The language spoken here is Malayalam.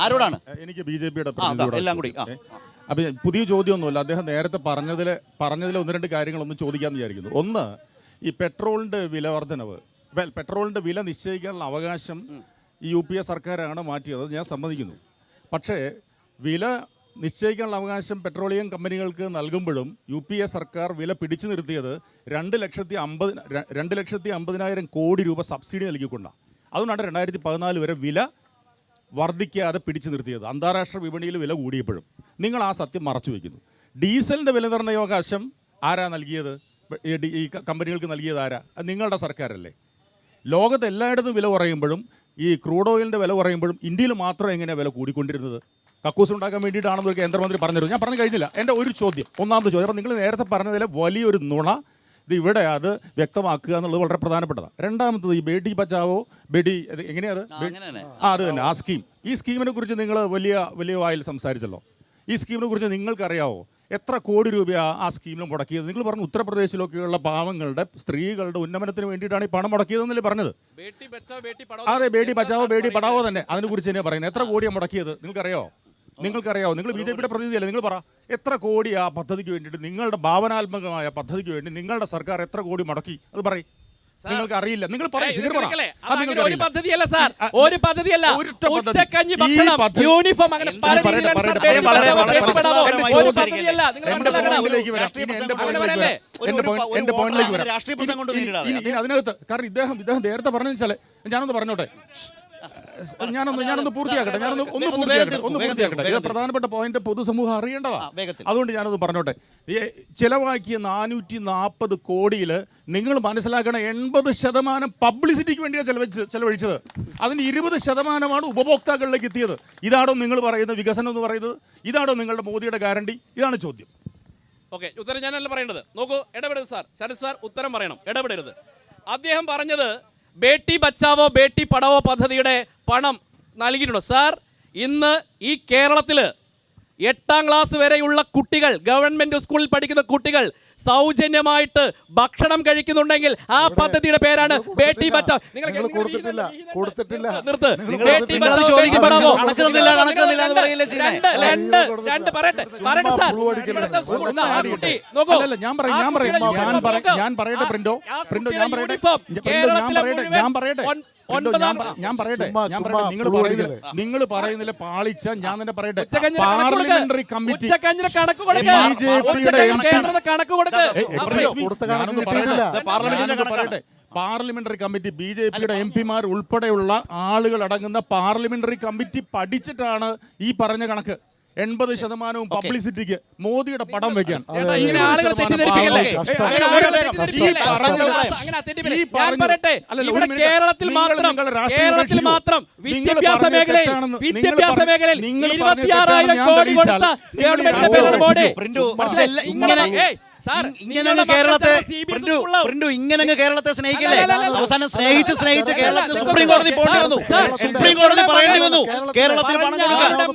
ആരോടാണ്? എനിക്ക് ബിജെപിയുടെ എല്ലാം കൂടി. അപ്പൊ പുതിയ ചോദ്യമൊന്നുമില്ല. അദ്ദേഹം നേരത്തെ പറഞ്ഞതിൽ ഒന്ന് രണ്ട് കാര്യങ്ങളൊന്നും ചോദിക്കാമെന്ന് വിചാരിക്കുന്നു. ഒന്ന്, ഈ പെട്രോളിന്റെ വില വർധനവ്, പെട്രോളിന്റെ വില നിശ്ചയിക്കാനുള്ള അവകാശം ഈ UPA സർക്കാരാണ് മാറ്റിയത്, ഞാൻ സമ്മതിക്കുന്നു. പക്ഷേ വില നിശ്ചയിക്കാനുള്ള അവകാശം പെട്രോളിയം കമ്പനികൾക്ക് നൽകുമ്പോഴും UPA സർക്കാർ വില പിടിച്ചു നിർത്തിയത് 2,50,000 കോടി രൂപ സബ്സിഡി നൽകിക്കൊണ്ടാണ്. അതുകൊണ്ടാണ് 2014 വരെ വില വർദ്ധിക്കാതെ പിടിച്ചു നിർത്തിയത്, അന്താരാഷ്ട്ര വിപണിയിൽ വില കൂടിയപ്പോഴും. നിങ്ങൾ ആ സത്യം മറച്ചു വയ്ക്കുന്നു. ഡീസലിൻ്റെ വില നിർണ്ണയാവകാശം ആരാ നൽകിയത്? ഈ കമ്പനികൾക്ക് നൽകിയത് ആരാ? നിങ്ങളുടെ സർക്കാരല്ലേ. ലോകത്ത് എല്ലായിടത്തും വില കുറയുമ്പോഴും ഈ ക്രൂഡ് ഓയിലിൻ്റെ വില കുറയുമ്പോഴും ഇന്ത്യയിൽ മാത്രം എങ്ങനെയാണ് വില കൂടിക്കൊണ്ടിരുന്നത്? കക്കൂസ് ഉണ്ടാക്കാൻ വേണ്ടിയിട്ടാണെന്ന് ഒരു കേന്ദ്രമന്ത്രി പറഞ്ഞിരുന്നു. ഞാൻ പറഞ്ഞു കഴിഞ്ഞില്ല. എൻ്റെ ഒരു ചോദ്യം, ഒന്നാമത്തെ ചോദ്യം, അപ്പോൾ നിങ്ങൾ നേരത്തെ പറഞ്ഞതിലെ വലിയൊരു നുണ ഇത് ഇവിടെ അത് വ്യക്തമാക്കുക എന്നുള്ളത് വളരെ പ്രധാനപ്പെട്ടതാണ്. രണ്ടാമത്തത്, ഈ ബേട്ടി ബച്ചാവോ എങ്ങനെയാണ് അത് തന്നെ, ആ സ്കീം. ഈ സ്കീമിനെ കുറിച്ച് നിങ്ങൾ വലിയ വായിൽ സംസാരിച്ചല്ലോ. ഈ സ്കീമിനെ കുറിച്ച് നിങ്ങൾക്കറിയാവോ എത്ര കോടി രൂപയാണ് ആ സ്കീമിൽ മുടക്കിയത്? നിങ്ങൾ പറഞ്ഞു ഉത്തർപ്രദേശിലൊക്കെയുള്ള പാവങ്ങളുടെ സ്ത്രീകളുടെ ഉന്നമനത്തിന് വേണ്ടിയിട്ടാണ് ഈ പണം മുടക്കിയതെന്നല്ലേ പറഞ്ഞത്? അതെ, ബേട്ടി ബച്ചാവോ ബേട്ടി പഠാവോ തന്നെ, അതിനെക്കുറിച്ച് തന്നെയാണ് പറയുന്നത്. എത്ര കോടിയാണ് മുടക്കിയത് നിങ്ങൾക്കറിയാമോ? നിങ്ങൾ BJPയുടെ പ്രതിനിധിയല്ലേ, നിങ്ങൾ പറ, എത്ര കോടി ആ പദ്ധതിക്ക് വേണ്ടിയിട്ട്, നിങ്ങളുടെ ഭാവനാത്മകമായ പദ്ധതിക്ക് വേണ്ടി നിങ്ങളുടെ സർക്കാർ എത്ര കോടി മുടക്കി? അത് പറയും. നിങ്ങൾക്ക് അറിയില്ല, നിങ്ങൾ ഒരു പദ്ധതിയല്ല സാർ, ഒരു പദ്ധതിയല്ല. ഉച്ചക്കഞ്ഞി ഭക്ഷണം, യൂണിഫോം, അങ്ങനെ അതിനകത്ത്. കാരണം ഇദ്ദേഹം നേരത്തെ പറഞ്ഞു വെച്ചാൽ ഞാനൊന്ന് പറഞ്ഞോട്ടെ, ഞാനൊന്ന് പൂർത്തിയാക്കട്ടെ. ഇത് പ്രധാനപ്പെട്ട പോയിന്റ് പൊതുസമൂഹം അറിയേണ്ടതാ. അതുകൊണ്ട് ഞാനത് പറഞ്ഞോട്ടെ. ചിലവാക്കിയ 440 കോടിയിൽ നിങ്ങൾ മനസ്സിലാക്കണം 80% പബ്ലിസിറ്റിക്ക് വേണ്ടിയാണ് ചെലവഴിച്ചത്. അതിന് 20% ഉപഭോക്താക്കളിലേക്ക് എത്തിയത്. ഇതാണോ നിങ്ങൾ പറയുന്നത് വികസനം എന്ന് പറയുന്നത്? ഇതാണോ നിങ്ങളുടെ മോദിയുടെ ഗ്യാരണ്ടി? ഇതാണ് ചോദ്യം. ഓക്കെ, ഉത്തരം ഞാനല്ല പറയേണ്ടത്. നോക്കൂ, ഇടപെടരുത് സാർ. ശരത് സാർ ഉത്തരം പറയണം, ഇടപെടരുത്. അദ്ദേഹം പറഞ്ഞത് ബേട്ടി ബച്ചാവോ ബേട്ടി പഠാവോ പദ്ധതിയുടെ പണം നൽകിയിട്ടുണ്ടോ? സാർ, ഇന്ന് ഈ കേരളത്തിൽ 8ാം ക്ലാസ് വരെയുള്ള കുട്ടികൾ, ഗവൺമെൻറ് സ്കൂളിൽ പഠിക്കുന്ന കുട്ടികൾ സൗജന്യമായിട്ട് ഭക്ഷണം കഴിക്കുന്നുണ്ടെങ്കിൽ ആ പദ്ധതിയുടെ പേരാണ് ബേട്ടി ബച്ചാവോ. നിങ്ങൾ പറയുന്നില്ല പാളിച്ച. ഞാൻ തന്നെ പറയട്ടെ, പാർലമെന്ററി കമ്മിറ്റി പാർലമെന്ററി കമ്മിറ്റി BJPയുടെ MP-മാർ ഉൾപ്പെടെയുള്ള ആളുകൾ അടങ്ങുന്ന പാർലമെന്ററി കമ്മിറ്റി പഠിച്ചിട്ടാണ് ഈ പറഞ്ഞ കണക്ക്. 80% പബ്ലിസിറ്റിക്ക് മോദിയുടെ പടം വെക്കാൻ. കേരളത്തിൽ മാത്രം വിദ്യാഭ്യാസ മേഖലയിൽ 26,000 കോടി കൊടുത്ത ഇങ്ങനെ കേരളത്തെ സ്നേഹിക്കില്ലേ? അവസാനം സ്നേഹിച്ച് കേരളത്തിൽ സുപ്രീം കോടതി പോകേണ്ടി വന്നു. സുപ്രീം കോടതി പറയേണ്ടി വന്നു കേരളത്തിൽ പണം കൊടുക്കാൻ.